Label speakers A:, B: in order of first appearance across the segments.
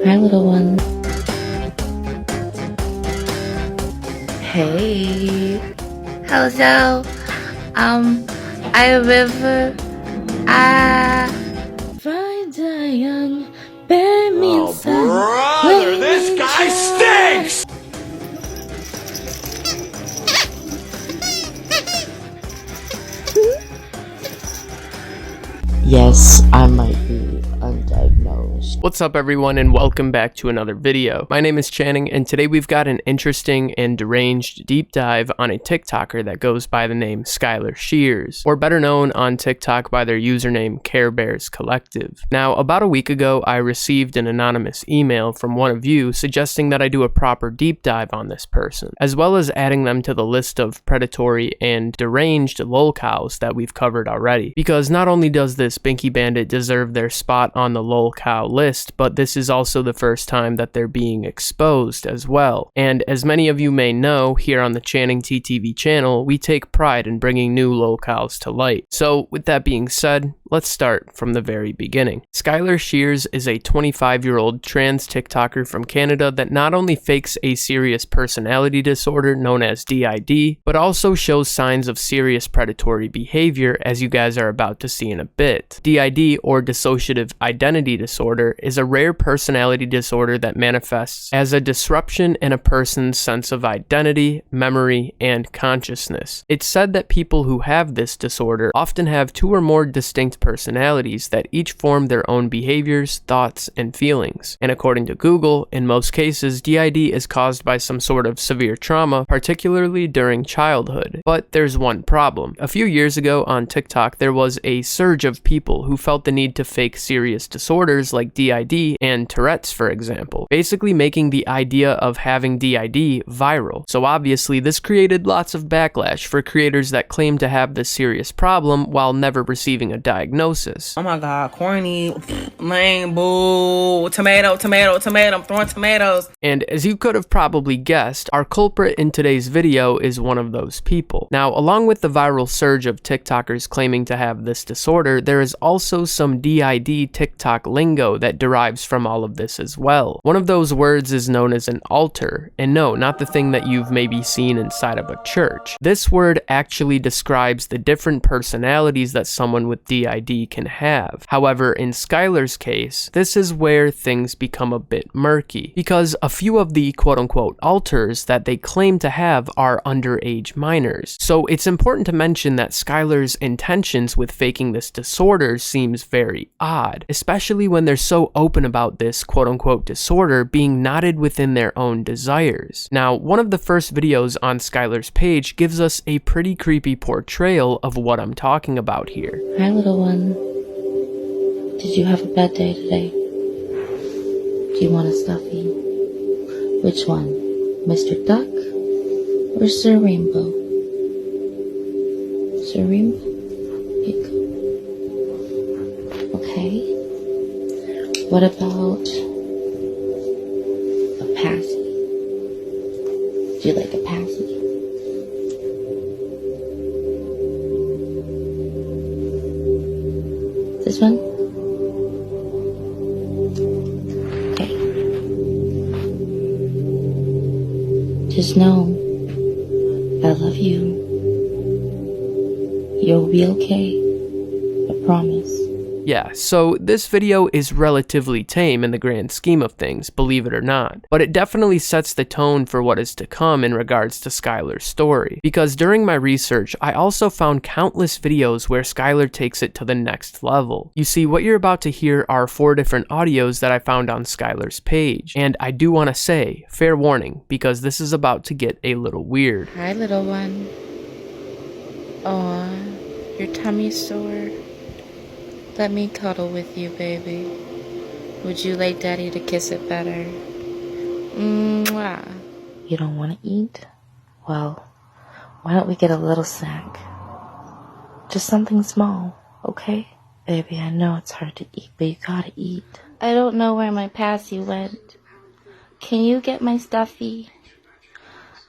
A: Hi, little one. Hey. Hello. I river. Friday young bear means
B: brother, this guy stinks!
A: Yes, I might be undiagnosed.
C: What's up everyone and welcome back to another video. My name is Channing and today we've got an interesting and deranged deep dive on a TikToker that goes by the name Skylar Shears, or better known on TikTok by their username Care Bears Collective. Now, about a week ago I received an anonymous email from one of you suggesting that I do a proper deep dive on this person, as well as adding them to the list of predatory and deranged lolcows that we've covered already. Because not only does this Binky Bandit deserve their spot on the lolcow list, but this is also the first time that they're being exposed as well. And as many of you may know, here on the channingttv channel, we take pride in bringing new lolcows to light. So with that being said, let's start from the very beginning. Skylar Shears is a 25-year-old trans TikToker from Canada that not only fakes a serious personality disorder known as DID, but also shows signs of serious predatory behavior, as you guys are about to see in a bit. DID, or dissociative identity disorder, is a rare personality disorder that manifests as a disruption in a person's sense of identity, memory, and consciousness. It's said that people who have this disorder often have two or more distinct personalities that each form their own behaviors, thoughts, and feelings. And according to Google, in most cases, DID is caused by some sort of severe trauma, particularly during childhood. But there's one problem. A few years ago on TikTok, there was a surge of people who felt the need to fake serious disorders like DID and Tourette's, for example, basically making the idea of having DID viral. So obviously, this created lots of backlash for creators that claim to have this serious problem while never receiving a diagnosis.
D: Oh my god, corny, lame, boo, tomato, I'm throwing tomatoes.
C: And as you could have probably guessed, our culprit in today's video is one of those people. Now, along with the viral surge of TikTokers claiming to have this disorder, there is also some DID TikTok lingo that derives from all of this as well. One of those words is known as an altar, and no, not the thing that you've maybe seen inside of a church. This word actually describes the different personalities that someone with DID can have. However, in Skylar's case, this is where things become a bit murky, because a few of the quote-unquote alters that they claim to have are underage minors. So it's important to mention that Skylar's intentions with faking this disorder seems very odd, especially when they're so open about this quote-unquote disorder being knotted within their own desires. Now, one of the first videos on Skylar's page gives us a pretty creepy portrayal of what I'm talking about here.
A: Hi, little one. Did you have a bad day today? Do you want a stuffy? Which one? Mr. Duck or Sir Rainbow? Sir Rainbow? Here you go. Okay. What about a passy? Do you like a passy? This one? Okay. Just know, I love you. You'll be okay. I promise.
C: Yeah, so this video is relatively tame in the grand scheme of things, believe it or not, but it definitely sets the tone for what is to come in regards to Skylar's story, because during my research, I also found countless videos where Skylar takes it to the next level. You see, what you're about to hear are 4 different audios that I found on Skylar's page, and I do want to say, fair warning, because this is about to get a little weird.
A: Hi, little one. Aw, your tummy's sore. Let me cuddle with you, baby. Would you like daddy to kiss it better? Mwah. You don't want to eat? Well, why don't we get a little snack? Just something small, okay? Baby, I know it's hard to eat, but you gotta eat. I don't know where my passy went. Can you get my stuffy?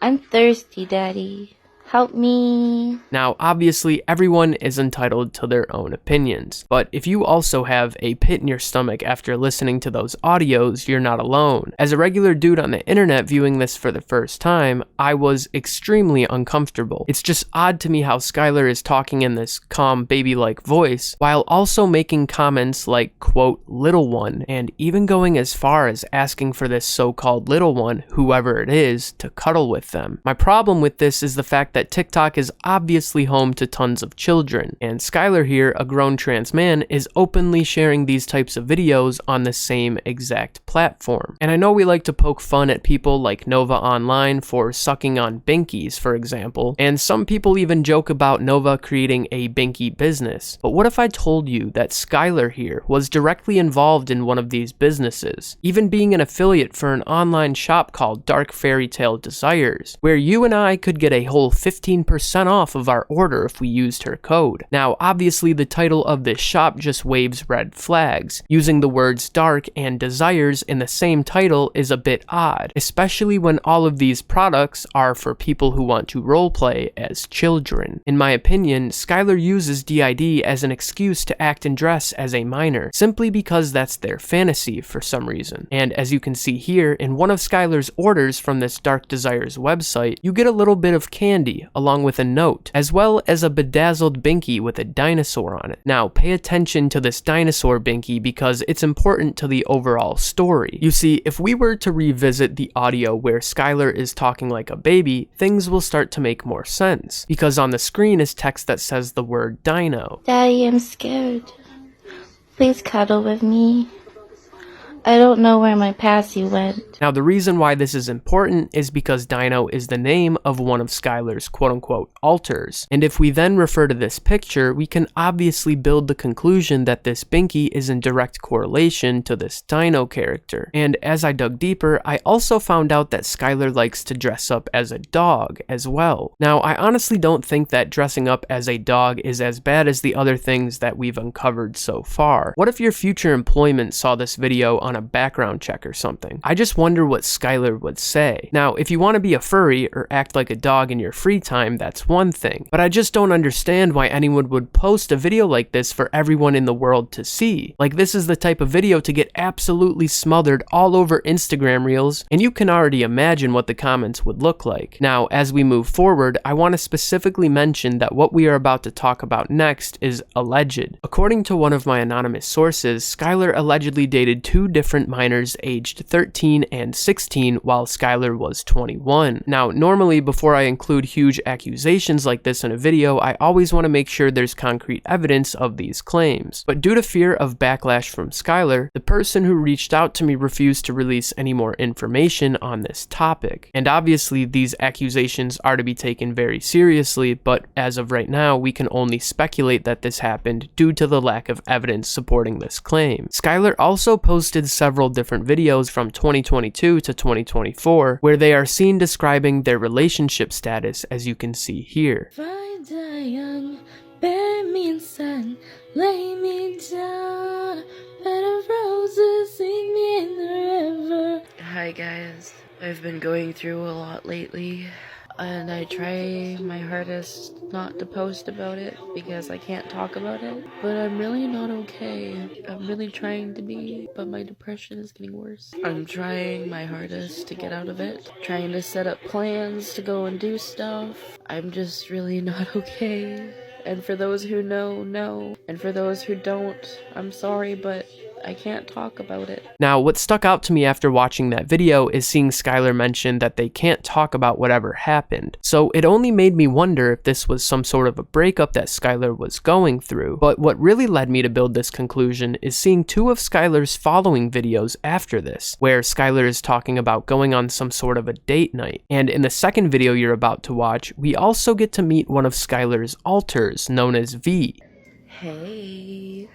A: I'm thirsty, daddy. Help me.
C: Now, obviously, everyone is entitled to their own opinions, but if you also have a pit in your stomach after listening to those audios, you're not alone. As a regular dude on the internet viewing this for the first time, I was extremely uncomfortable. It's just odd to me how Skylar is talking in this calm, baby-like voice, while also making comments like, quote, little one, and even going as far as asking for this so-called little one, whoever it is, to cuddle with them. My problem with this is the fact that TikTok is obviously home to tons of children, and Skylar here, a grown trans man, is openly sharing these types of videos on the same exact platform. And I know we like to poke fun at people like Nova Online for sucking on binkies, for example, and some people even joke about Nova creating a binky business. But what if I told you that Skylar here was directly involved in one of these businesses, even being an affiliate for an online shop called Dark Fairy Tale Desires, where you and I could get a whole 15% off of our order if we used her code. Now, obviously the title of this shop just waves red flags. Using the words dark and desires in the same title is a bit odd, especially when all of these products are for people who want to roleplay as children. In my opinion, Skylar uses DID as an excuse to act and dress as a minor, simply because that's their fantasy for some reason. And as you can see here, in one of Skylar's orders from this Dark Desires website, you get a little bit of candy along with a note, as well as a bedazzled binky with a dinosaur on it. Now, pay attention to this dinosaur binky because it's important to the overall story. You see, if we were to revisit the audio where Skylar is talking like a baby, things will start to make more sense, because on the screen is text that says the word dino.
A: Daddy, I'm scared. Please cuddle with me. I don't know where my passy went.
C: Now, the reason why this is important is because Dino is the name of one of Skylar's quote-unquote alters. And if we then refer to this picture, we can obviously build the conclusion that this binky is in direct correlation to this Dino character. And as I dug deeper, I also found out that Skylar likes to dress up as a dog as well. Now, I honestly don't think that dressing up as a dog is as bad as the other things that we've uncovered so far. What if your future employment saw this video on a background check or something? I just wonder what Skylar would say. Now, if you want to be a furry or act like a dog in your free time, that's one thing, but I just don't understand why anyone would post a video like this for everyone in the world to see. Like, this is the type of video to get absolutely smothered all over Instagram Reels, and you can already imagine what the comments would look like. Now, as we move forward, I want to specifically mention that what we are about to talk about next is alleged. According to one of my anonymous sources, Skylar allegedly dated two different minors aged 13 and 16 while Skylar was 21. Now, normally before I include huge accusations like this in a video, I always want to make sure there's concrete evidence of these claims. But due to fear of backlash from Skylar, the person who reached out to me refused to release any more information on this topic. And obviously these accusations are to be taken very seriously, but as of right now, we can only speculate that this happened due to the lack of evidence supporting this claim. Skylar also posted several different videos from 2022 to 2024 where they are seen describing their relationship status, as you can see here.
A: If I die young, bury me in sun, lay me down, bed of roses, sing me in the river. Hi guys, I've been going through a lot lately, and I try my hardest not to post about it because I can't talk about it, but I'm really not okay. I'm really trying to be, but my depression is getting worse. I'm trying my hardest to get out of it, trying to set up plans to go and do stuff. I'm just really not okay. And for those who know, and for those who don't, I'm sorry, but I can't talk about it.
C: Now, what stuck out to me after watching that video is seeing Skylar mention that they can't talk about whatever happened. So it only made me wonder if this was some sort of a breakup that Skylar was going through. But what really led me to build this conclusion is seeing two of Skylar's following videos after this, where Skylar is talking about going on some sort of a date night. And in the second video you're about to watch, we also get to meet one of Skylar's alters, known as V.
A: Hey.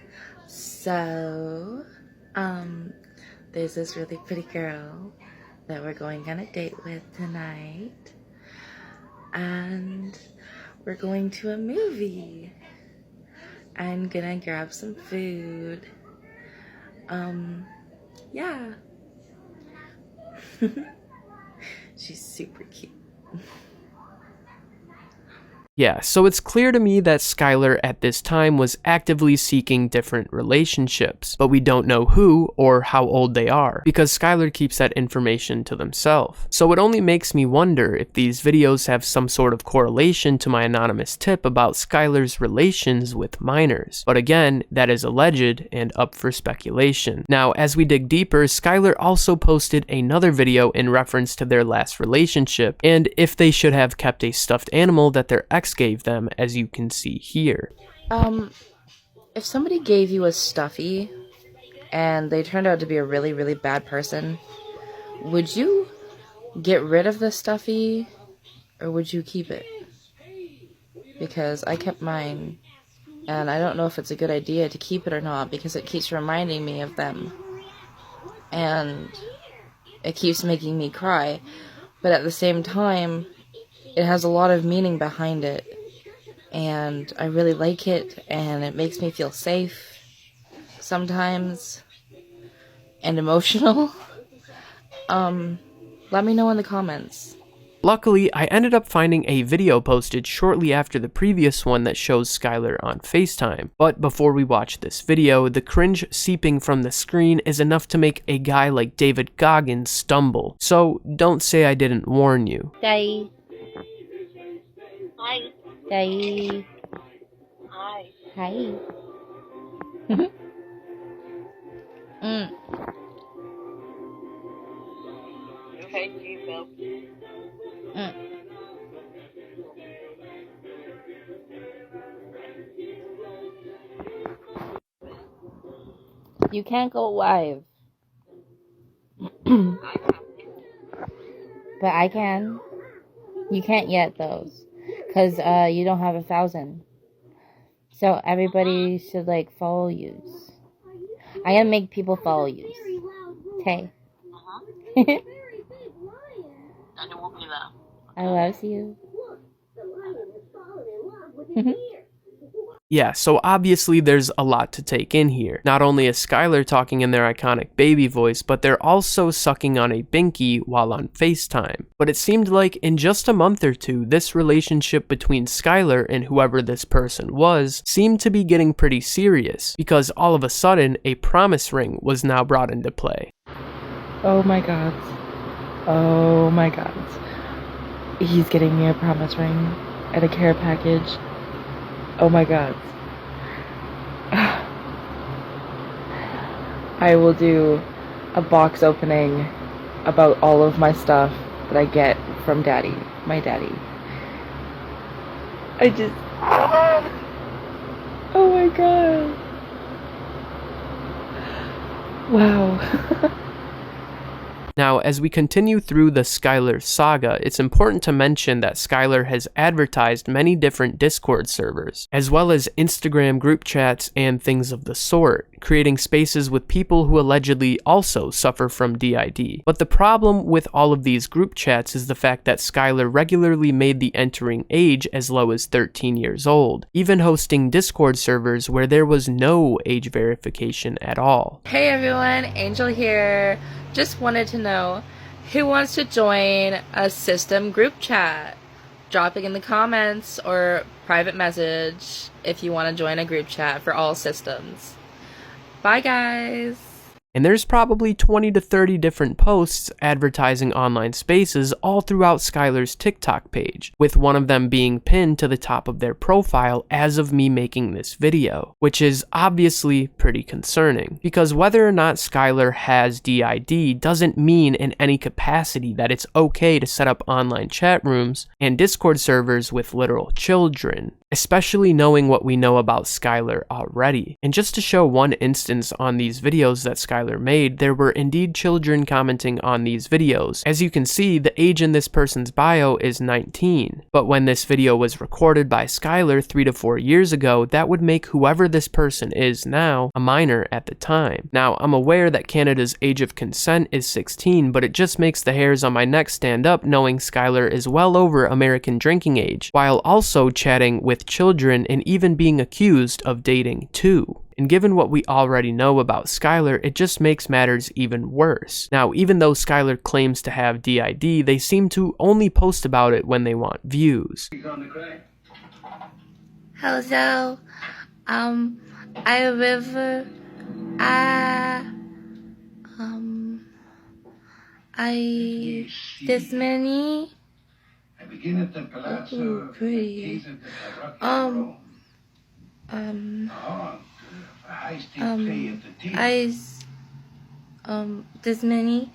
A: So, there's this really pretty girl that we're going on a date with tonight, and we're going to a movie. I'm gonna grab some food. Yeah. She's super cute.
C: Yeah, so it's clear to me that Skylar at this time was actively seeking different relationships, but we don't know who or how old they are, because Skylar keeps that information to themselves. So it only makes me wonder if these videos have some sort of correlation to my anonymous tip about Skylar's relations with minors. But again, that is alleged and up for speculation. Now, as we dig deeper, Skylar also posted another video in reference to their last relationship, and if they should have kept a stuffed animal that their ex gave them, as you can see here.
A: If somebody gave you a stuffy and they turned out to be a really, really bad person, would you get rid of the stuffy or would you keep it? Because I kept mine and I don't know if it's a good idea to keep it or not, because it keeps reminding me of them and it keeps making me cry, but at the same time it has a lot of meaning behind it, and I really like it, and it makes me feel safe sometimes, and emotional. Let me know in the comments.
C: Luckily, I ended up finding a video posted shortly after the previous one that shows Skylar on FaceTime. But before we watch this video, the cringe seeping from the screen is enough to make a guy like David Goggins stumble. So don't say I didn't warn you.
A: Daddy.
E: Hi.
A: Daddy.
E: Hi.
A: Hi.
E: Okay, Jesus.
A: You can't go live. But I can. You can't yet, though. Because you don't have 1,000. So everybody should, like, follow you. I gotta make people follow you. Okay. I love you.
C: Yeah, so obviously there's a lot to take in here. Not only is Skylar talking in their iconic baby voice, but they're also sucking on a binky while on FaceTime. But it seemed like in just a month or two, this relationship between Skylar and whoever this person was seemed to be getting pretty serious, because all of a sudden, a promise ring was now brought into play.
A: Oh my god. Oh my god. He's getting me a promise ring and a care package. Oh my god. I will do a box opening about all of my stuff that I get from daddy, my daddy. I just... Oh my god. Wow.
C: Now, as we continue through the Skylar saga, it's important to mention that Skylar has advertised many different Discord servers, as well as Instagram group chats and things of the sort, creating spaces with people who allegedly also suffer from DID. But the problem with all of these group chats is the fact that Skylar regularly made the entering age as low as 13 years old, even hosting Discord servers where there was no age verification at all.
A: Hey everyone, Angel here. Just wanted to know who wants to join a system group chat. Drop it in the comments or private message if you want to join a group chat for all systems. Bye guys.
C: And there's probably 20 to 30 different posts advertising online spaces all throughout Skylar's TikTok page, with one of them being pinned to the top of their profile as of me making this video, which is obviously pretty concerning, because whether or not Skylar has DID doesn't mean in any capacity that it's okay to set up online chat rooms and Discord servers with literal children, especially knowing what we know about Skylar already. And just to show one instance on these videos that Skylar made, there were indeed children commenting on these videos. As you can see, the age in this person's bio is 19, but when this video was recorded by Skylar 3 to 4 years ago, that would make whoever this person is now a minor at the time. Now, I'm aware that Canada's age of consent is 16, but it just makes the hairs on my neck stand up knowing Skylar is well over American drinking age, while also chatting with children and even being accused of dating too. And given what we already know about Skylar, it just makes matters even worse. Now, even though Skylar claims to have DID, they seem to only post about it when they want views.
F: He's on the crack.
A: Hello. I river. I this many. Ooh, pretty. This many,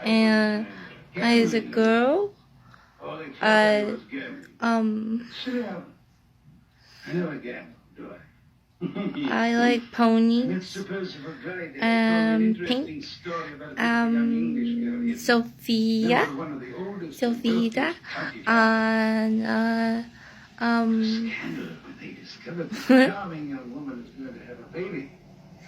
A: and I is a girl. I like ponies. Pink. Sophia. And
B: Charming young woman is going to have a baby.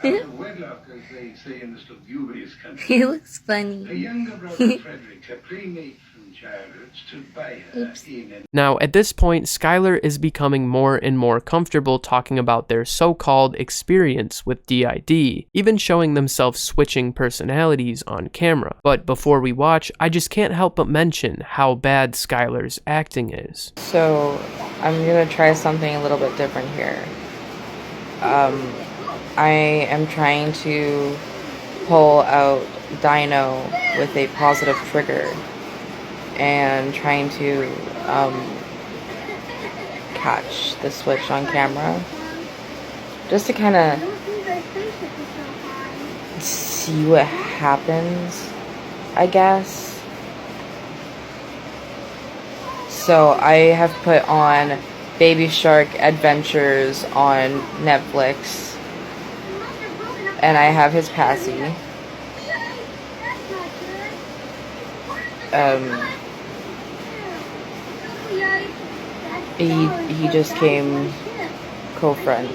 B: Out of wedlock, as they say in this lugubrious country.
A: he looks funny.
B: A younger brother, Frederick, a playmate from childhood, stood by her in an
C: Now, at this point, Skylar is becoming more and more comfortable talking about their so-called experience with DID, even showing themselves switching personalities on camera. But before we watch, I just can't help but mention how bad Skylar's acting is.
A: So, I'm gonna try something a little bit different here. I am trying to pull out Dino with a positive trigger and trying to catch the switch on camera just to kind of see what happens, I guess. So I have put on Baby Shark Adventures on Netflix, and I have his passy. He just came co-friend.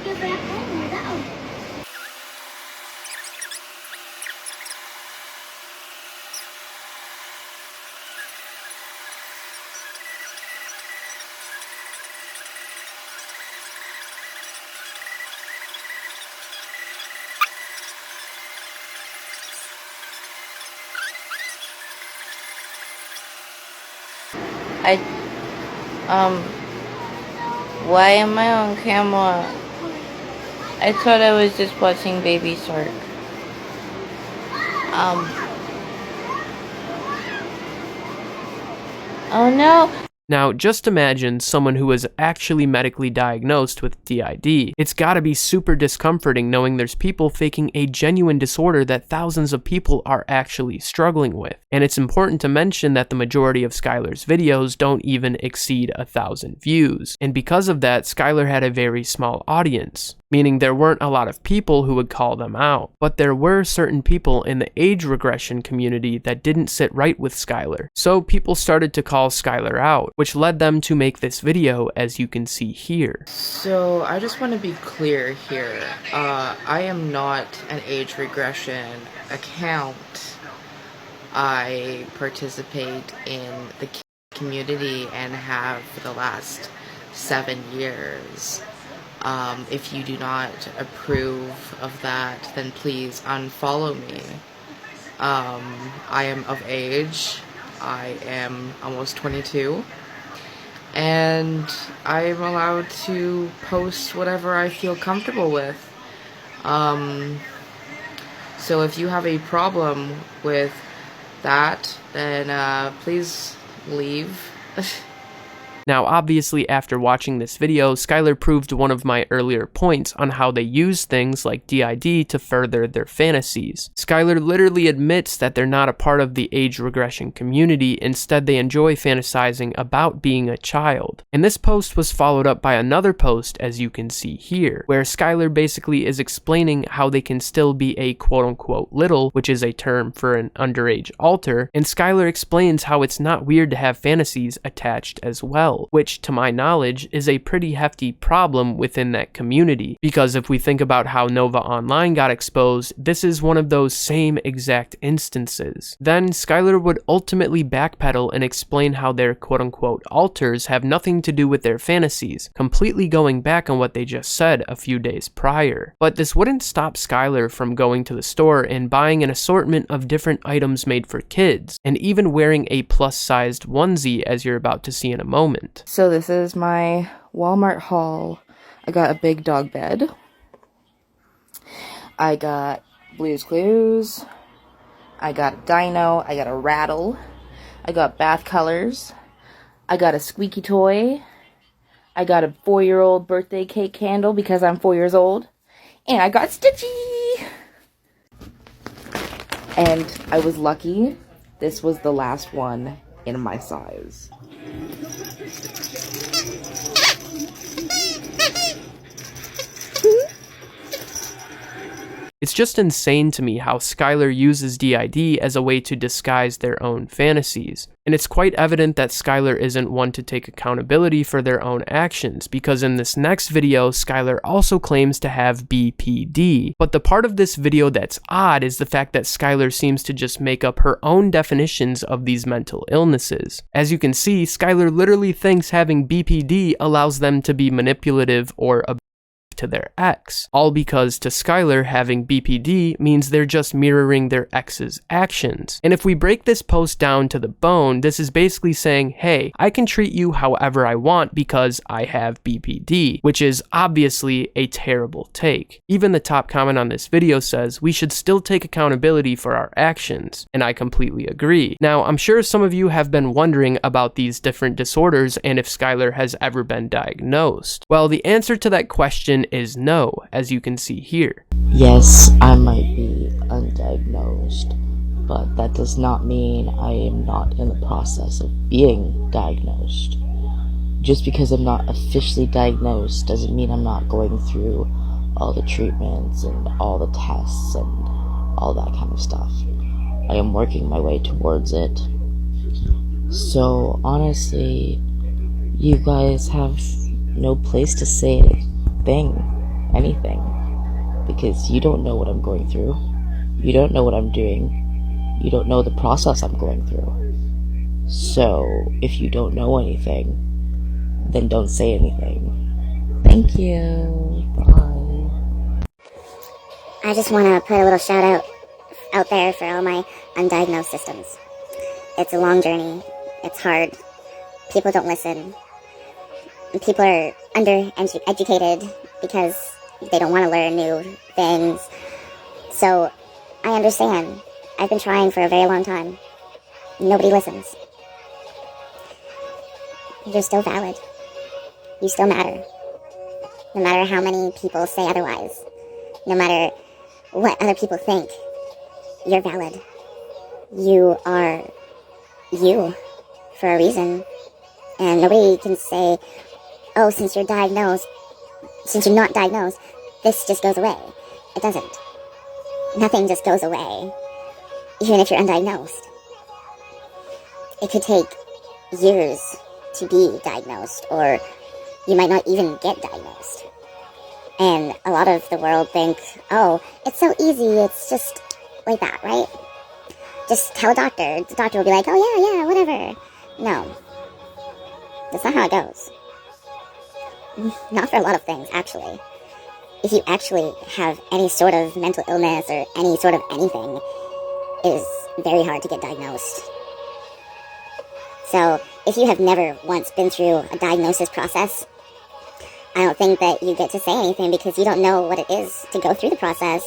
A: Why am I on camera? I thought I was just watching Baby Shark. Oh no!
C: Now, just imagine someone who is actually medically diagnosed with DID. It's gotta be super discomforting knowing there's people faking a genuine disorder that thousands of people are actually struggling with. And it's important to mention that the majority of Skylar's videos don't even exceed 1,000 views. And because of that, Skylar had a very small audience, meaning there weren't a lot of people who would call them out. But there were certain people in the age regression community that didn't sit right with Skylar. So people started to call Skylar out, which led them to make this video, as you can see here.
A: So I just want to be clear here. I am not an age regression account. I participate in the community and have for the last 7 years. If you do not approve of that, then please unfollow me. I am of age. I am almost 22. And I am allowed to post whatever I feel comfortable with. So if you have a problem with that, then please leave.
C: Now, obviously, after watching this video, Skylar proved one of my earlier points on how they use things like DID to further their fantasies. Skylar literally admits that they're not a part of the age regression community, instead they enjoy fantasizing about being a child. And this post was followed up by another post, as you can see here, where Skylar basically is explaining how they can still be a quote-unquote little, which is a term for an underage alter, and Skylar explains how it's not weird to have fantasies attached as well, which, to my knowledge, is a pretty hefty problem within that community. Because if we think about how Nova Online got exposed, this is one of those same exact instances. Then Skylar would ultimately backpedal and explain how their quote-unquote alters have nothing to do with their fantasies, completely going back on what they just said a few days prior. But this wouldn't stop Skylar from going to the store and buying an assortment of different items made for kids, and even wearing a plus-sized onesie, as you're about to see in a moment.
A: So this is my Walmart haul. I got a big dog bed. I got Blue's Clues. I got a dino. I got a rattle. I got bath colors. I got a squeaky toy. I got a 4-year-old birthday cake candle because I'm 4 years old. And I got Stitchy! And I was lucky. This was the last one in my size.
C: It's just insane to me how Skylar uses DID as a way to disguise their own fantasies. And it's quite evident that Skylar isn't one to take accountability for their own actions, because in this next video, Skylar also claims to have BPD. But the part of this video that's odd is the fact that Skylar seems to just make up her own definitions of these mental illnesses. As you can see, Skylar literally thinks having BPD allows them to be manipulative or to their ex, all because to Skylar having BPD means they're just mirroring their ex's actions. And if we break this post down to the bone, this is basically saying, hey, I can treat you however I want because I have BPD, which is obviously a terrible take. Even the top comment on this video says we should still take accountability for our actions, and I completely agree. Now, I'm sure some of you have been wondering about these different disorders and if Skylar has ever been diagnosed. Well, the answer to that question is no, as you can see here.
A: Yes, I might be undiagnosed, but that does not mean I am not in the process of being diagnosed. Just because I'm not officially diagnosed doesn't mean I'm not going through all the treatments and all the tests and all that kind of stuff. I am working my way towards it. So honestly, you guys have no place to say anything, because you don't know what I'm going through. You don't know what I'm doing. You don't know the process I'm going through. So if you don't know anything, then don't say anything. Thank you. Bye.
F: I just want to put a little shout out there for all my undiagnosed systems. It's a long journey. It's hard. People don't listen. People are undereducated because they don't want to learn new things. So I understand. I've been trying for a very long time. Nobody listens. You're still valid. You still matter. No matter how many people say otherwise. No matter what other people think. You're valid. You are you for a reason. And nobody can say, oh, since you're not diagnosed, this just goes away. It doesn't. Nothing just goes away, even if you're undiagnosed. It could take years to be diagnosed, or you might not even get diagnosed. And a lot of the world think, oh, it's so easy, it's just like that, right? Just tell a doctor. The doctor will be like, oh yeah, whatever. No. That's not how it goes. Not for a lot of things, actually. If you actually have any sort of mental illness or any sort of anything, it is very hard to get diagnosed. So, if you have never once been through a diagnosis process, I don't think that you get to say anything because you don't know what it is to go through the process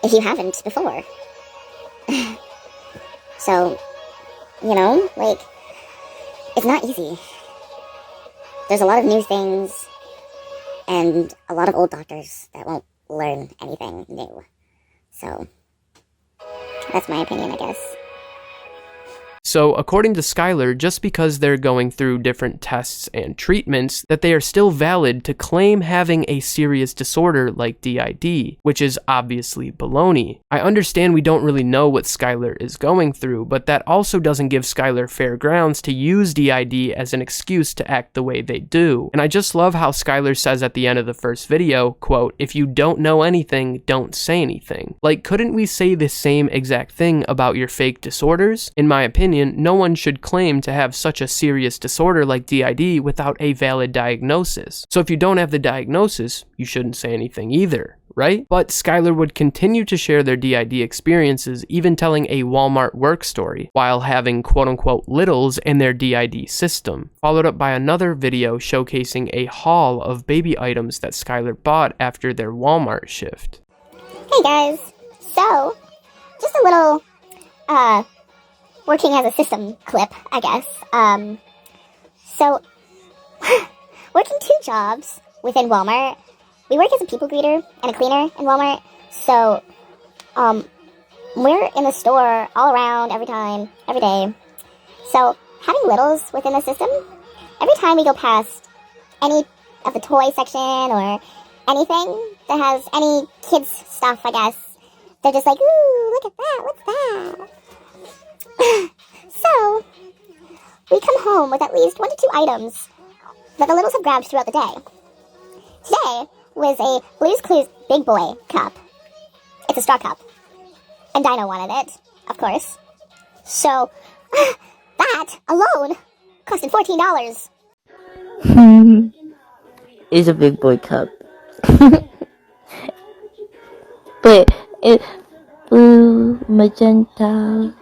F: if you haven't before. So, it's not easy. There's a lot of new things, and a lot of old doctors that won't learn anything new. So, that's my opinion, I guess.
C: So, according to Skylar, just because they're going through different tests and treatments, that they are still valid to claim having a serious disorder like DID, which is obviously baloney. I understand we don't really know what Skylar is going through, but that also doesn't give Skylar fair grounds to use DID as an excuse to act the way they do. And I just love how Skylar says at the end of the first video, quote, if you don't know anything, don't say anything. Like, couldn't we say the same exact thing about your fake disorders? In my opinion, opinion, no one should claim to have such a serious disorder like DID without a valid diagnosis. So if you don't have the diagnosis, you shouldn't say anything either, right? But Skylar would continue to share their DID experiences, even telling a Walmart work story, while having quote-unquote littles in their DID system, followed up by another video showcasing a haul of baby items that Skylar bought after their Walmart shift.
F: Hey guys, so, just a little, working as a system clip, I guess. So, working 2 jobs within Walmart. We work as a people greeter and a cleaner in Walmart, so, we're in the store all around, every time, every day. So, having littles within the system, every time we go past any of the toy section or anything that has any kids stuff, I guess, they're just like, ooh, look at that, what's that? So, we come home with at least 1 to 2 items that the littles have grabbed throughout the day. Today was a Blue's Clues Big Boy cup. It's a straw cup. And Dino wanted it, of course. So, that alone costed $14.
A: It's a big boy cup. But it's blue, magenta.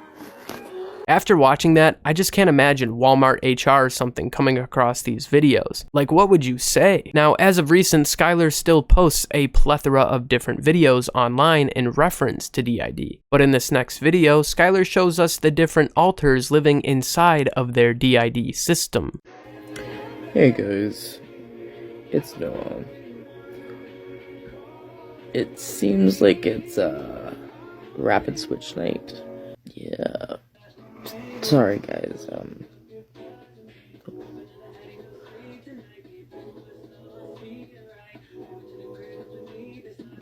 C: After watching that, I just can't imagine Walmart HR or something coming across these videos. Like, what would you say? Now, as of recent, Skylar still posts a plethora of different videos online in reference to DID. But in this next video, Skylar shows us the different alters living inside of their DID system.
G: Hey guys, it's Noah. It seems like it's rapid switch night. Yeah. Sorry guys,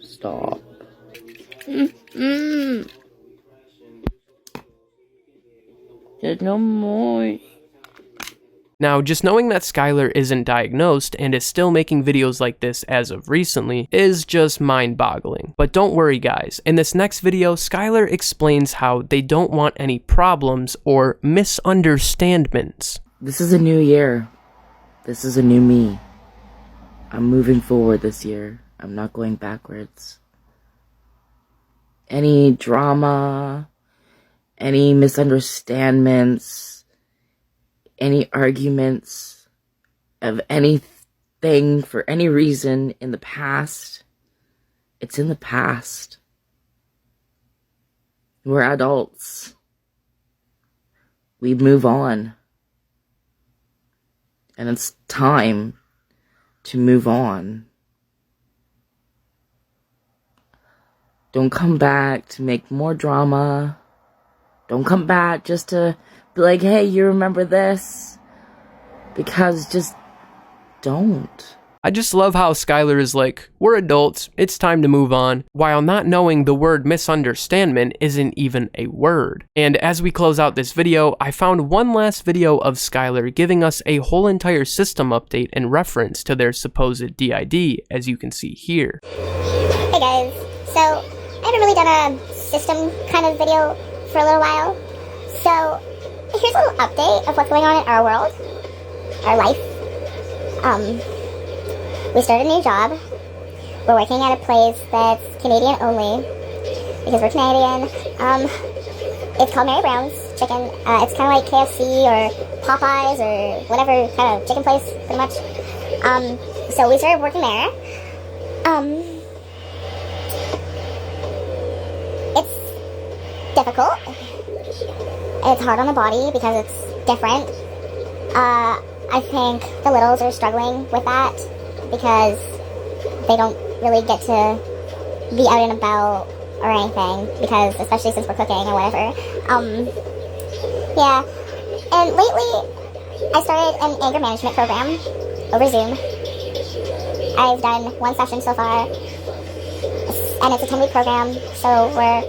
G: Stop.
A: There's no more.
C: Now, just knowing that Skylar isn't diagnosed and is still making videos like this as of recently is just mind-boggling. But don't worry guys, in this next video, Skylar explains how they don't want any problems or misunderstandments.
G: This is a new year. This is a new me. I'm moving forward this year. I'm not going backwards. Any drama, any misunderstandments, any arguments of anything for any reason in the past, it's in the past. We're adults. We move on. And it's time to move on. Don't come back to make more drama. Don't come back just to be like, hey, you remember this? Because just don't.
C: I just love how Skylar is like, we're adults, it's time to move on, while not knowing the word misunderstandment isn't even a word. And as we close out this video, I found one last video of Skylar giving us a whole entire system update in reference to their supposed DID, as you can see here.
F: Hey guys, so I haven't really done a system kind of video for a little while. So here's a little update of what's going on in our world, our life. We started a new job. We're working at a place that's Canadian only because we're Canadian. It's called Mary Brown's Chicken. It's kind of like KFC or Popeyes or whatever kind of chicken place, pretty much. So we started working there. It's difficult. It's hard on the body because it's different. I think the littles are struggling with that because they don't really get to be out and about or anything, because especially since we're cooking or whatever. Yeah. And lately, I started an anger management program over Zoom. I've done 1 session so far, and it's a 10-week program, so we're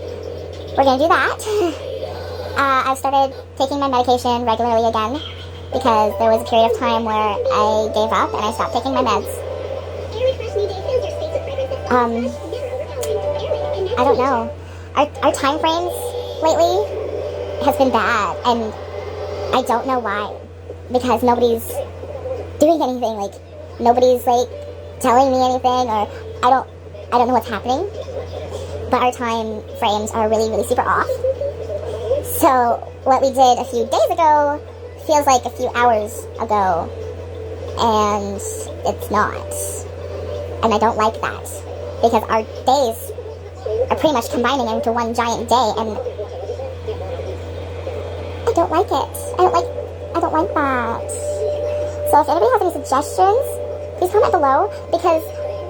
F: gonna do that. I've started taking my medication regularly again, because there was a period of time where I gave up and I stopped taking my meds. I don't know. Our time frames lately has been bad, and I don't know why, because nobody's doing anything, like, nobody's, like, telling me anything, or I don't know what's happening, but our time frames are really, really super off. So what we did a few days ago feels like a few hours ago, and it's not. And I don't like that, because our days are pretty much combining into one giant day, and I don't like it. I don't like that. So if anybody has any suggestions, please comment below, because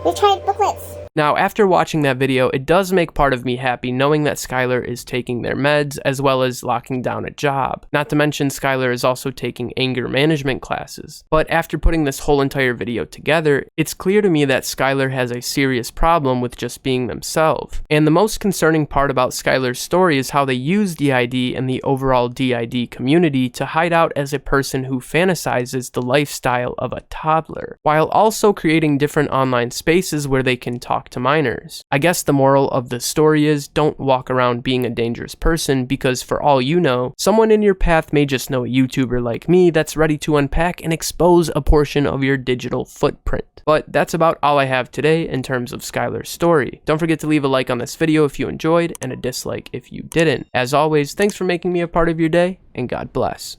F: we've tried booklets.
C: Now, after watching that video, it does make part of me happy knowing that Skylar is taking their meds as well as locking down a job. Not to mention, Skylar is also taking anger management classes. But after putting this whole entire video together, it's clear to me that Skylar has a serious problem with just being themselves. And the most concerning part about Skylar's story is how they use DID and the overall DID community to hide out as a person who fantasizes the lifestyle of a toddler, while also creating different online spaces where they can talk to minors. I guess the moral of the story is don't walk around being a dangerous person, because for all you know, someone in your path may just know a YouTuber like me that's ready to unpack and expose a portion of your digital footprint. But that's about all I have today in terms of Skylar's story. Don't forget to leave a like on this video if you enjoyed, and a dislike if you didn't. As always, thanks for making me a part of your day, and God bless.